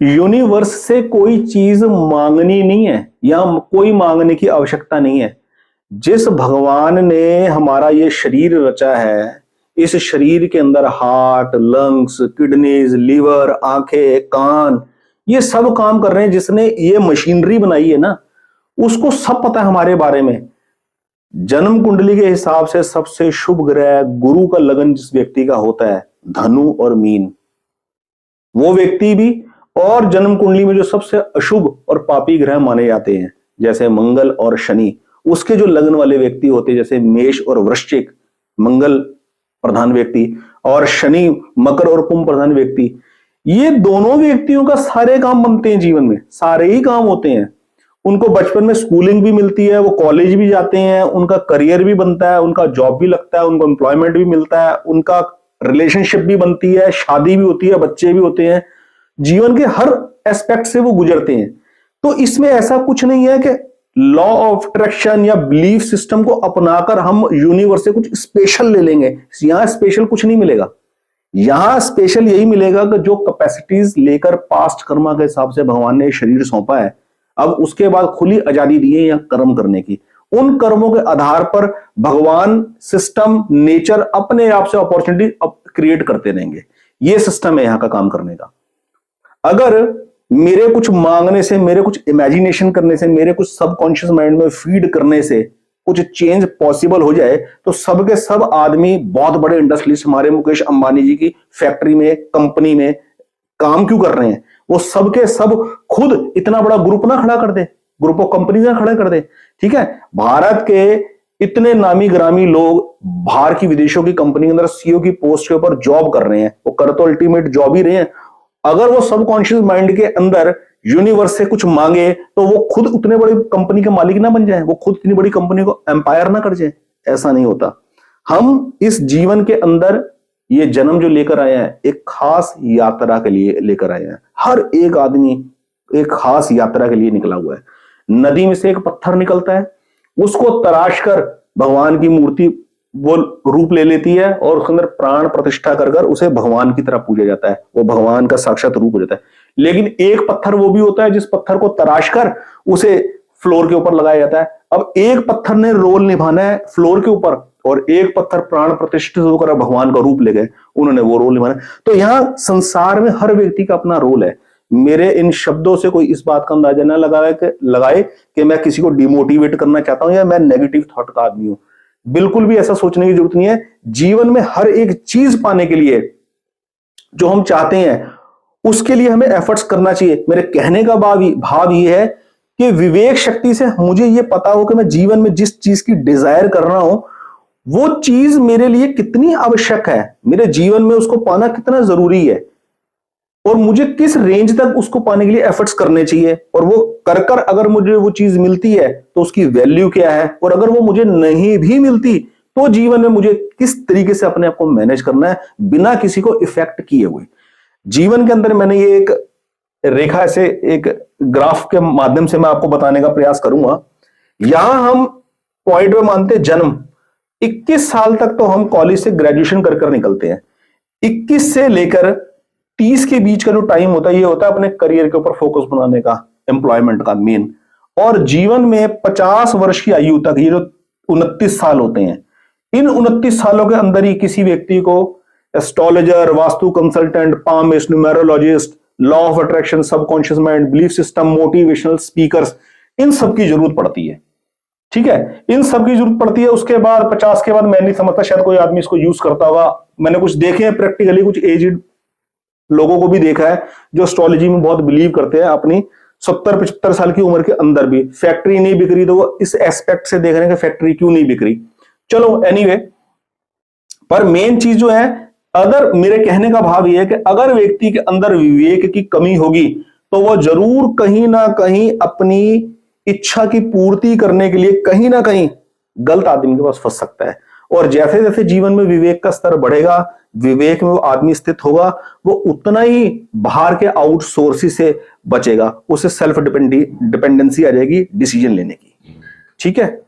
Universe से कोई चीज मांगनी नहीं है या कोई मांगने की आवश्यकता नहीं है। जिस भगवान ने हमारा ये शरीर रचा है, इस शरीर के अंदर हार्ट, लंग्स, किडनीज, लीवर, आंखें, कान, ये सब काम कर रहे हैं। जिसने ये मशीनरी बनाई है ना, उसको सब पता है हमारे बारे में। जन्म कुंडली के हिसाब से सबसे शुभ ग्रह गुरु का लगन जिस व्यक्ति का होता है, धनु और मीन, वो व्यक्ति भी, और जन्म कुंडली में जो सबसे अशुभ और पापी ग्रह माने जाते हैं जैसे मंगल और शनि, उसके जो लगन वाले व्यक्ति होते हैं जैसे मेष और वृश्चिक, मंगल प्रधान व्यक्ति, और शनि मकर और कुंभ प्रधान व्यक्ति, ये दोनों व्यक्तियों का सारे काम बनते हैं जीवन में, सारे ही काम होते हैं। उनको बचपन में स्कूलिंग भी मिलती है, वो कॉलेज भी जाते हैं, उनका करियर भी बनता है, उनका जॉब भी लगता है, उनको एम्प्लॉयमेंट भी मिलता है, उनका रिलेशनशिप भी बनती है, शादी भी होती है, बच्चे भी होते हैं, जीवन के हर एस्पेक्ट से वो गुजरते हैं। तो इसमें ऐसा कुछ नहीं है कि लॉ ऑफ अट्रैक्शन या बिलीफ सिस्टम को अपनाकर हम यूनिवर्स से कुछ स्पेशल ले लेंगे। यहां स्पेशल कुछ नहीं मिलेगा। यहां स्पेशल यही मिलेगा कि जो कैपेसिटीज लेकर पास्ट कर्मा के हिसाब से भगवान ने शरीर सौंपा है, अब उसके बाद खुली आजादी दी है या कर्म करने की, उन कर्मों के आधार पर भगवान, सिस्टम, नेचर अपने आप से अपॉर्चुनिटी क्रिएट करते रहेंगे। ये सिस्टम है यहां का काम करने का। अगर मेरे कुछ मांगने से, मेरे कुछ इमेजिनेशन करने से, मेरे कुछ सबकॉन्शियस माइंड में फीड करने से कुछ चेंज पॉसिबल हो जाए, तो सब के सब आदमी बहुत बड़े इंडस्ट्रियलिस्ट हमारे मुकेश अंबानी जी की फैक्ट्री में, कंपनी में काम क्यों कर रहे हैं? वो सब के सब खुद इतना बड़ा ग्रुप ना खड़ा कर दे, ग्रुप ऑफ कंपनी ना खड़ा कर दे। ठीक है, भारत के इतने नामी ग्रामी लोग बाहर की, विदेशों की कंपनी के अंदर सीईओ की पोस्ट के ऊपर जॉब कर रहे हैं, वो कर तो अल्टीमेट जॉब ही रहे हैं। अगर वो सबकॉन्शियस माइंड के अंदर यूनिवर्स से कुछ मांगे तो वो खुद उतने बड़ी कंपनी के मालिक ना बन जाए, वो खुद इतनी बड़ी कंपनी को एम्पायर ना कर जाए। ऐसा नहीं होता। हम इस जीवन के अंदर ये जन्म जो लेकर आए हैं, एक खास यात्रा के लिए लेकर आए हैं। हर एक आदमी एक खास यात्रा के लिए निकला हुआ है। नदी में से एक पत्थर निकलता है, उसको तराश कर भगवान की मूर्ति वो रूप ले लेती है और उसके अंदर प्राण प्रतिष्ठा कर कर उसे भगवान की तरह पूजा जाता है, वो भगवान का साक्षात रूप हो जाता है। लेकिन एक पत्थर वो भी होता है जिस पत्थर को तराश कर उसे फ्लोर के ऊपर लगाया जाता है। अब एक पत्थर ने रोल निभाना है फ्लोर के ऊपर, और एक पत्थर प्राण प्रतिष्ठित होकर भगवान का रूप ले गए, उन्होंने वो रोल निभाना है। तो यहां संसार में हर व्यक्ति का अपना रोल है। मेरे इन शब्दों से कोई इस बात का अंदाजा ना लगाए कि मैं किसी को डिमोटिवेट करना चाहता हूं या मैं नेगेटिव थॉट का आदमी हूं। बिल्कुल भी ऐसा सोचने की जरूरत नहीं है। जीवन में हर एक चीज पाने के लिए जो हम चाहते हैं, उसके लिए हमें एफर्ट्स करना चाहिए। मेरे कहने का भाव ये है कि विवेक शक्ति से मुझे ये पता हो कि मैं जीवन में जिस चीज की डिजायर कर रहा हूं, वो चीज मेरे लिए कितनी आवश्यक है, मेरे जीवन में उसको पाना कितना जरूरी है, और मुझे किस रेंज तक उसको पाने के लिए एफर्ट्स करने चाहिए, और वो कर कर अगर मुझे वो चीज मिलती है तो उसकी वैल्यू क्या है, और अगर वो मुझे नहीं भी मिलती तो जीवन में मुझे किस तरीके से अपने आप को मैनेज करना है बिना किसी को इफेक्ट किए हुए। जीवन के अंदर मैंने ये एक रेखा, ऐसे एक ग्राफ के माध्यम से मैं आपको बताने का प्रयास करूंगा। यहां हम पॉइंट में मानते हैं जन्म 21 साल तक तो हम कॉलेज से ग्रेजुएशन कर कर निकलते हैं। 21 से लेकर 30 के बीच का जो टाइम होता है, ये होता है अपने करियर के ऊपर फोकस बनाने का, एम्प्लॉयमेंट का मेन। और जीवन में 50 वर्ष की आयु तक, ये जो 29 साल होते हैं, इन 29 सालों के अंदर ही किसी व्यक्ति को astrologer, vastu consultant, palmist, numerologist, law of attraction, subconscious mind, belief system, motivational speakers, इन सब की जरूरत पड़ती है। ठीक है, इन सब की जरूरत पड़ती है। उसके बाद 50 के बाद मैं नहीं समझता शायद कोई आदमी इसको यूज करता होगा। मैंने कुछ देखे हैं प्रैक्टिकली, कुछ एजिड लोगों को भी देखा है जो एस्ट्रोलॉजी में बहुत बिलीव करते हैं। अपनी 70-75 साल की उम्र के अंदर भी फैक्ट्री नहीं बिक रही, तो वो इस एस्पेक्ट से देख रहे हैं कि फैक्ट्री क्यों नहीं बिक रही। चलो एनीवे, पर मेन चीज जो है, अगर मेरे कहने का भाव यह है कि अगर व्यक्ति के अंदर विवेक की कमी होगी तो वो जरूर कहीं ना कहीं अपनी इच्छा की पूर्ति करने के लिए कहीं ना कहीं गलत आदमी के पास फंस सकता है। और जैसे जैसे जीवन में विवेक का स्तर बढ़ेगा, विवेक में वो आदमी स्थित होगा, वो उतना ही बाहर के आउटसोर्सेस से बचेगा, उसे सेल्फ डिपेंडेंसी आ जाएगी डिसीजन लेने की। ठीक है।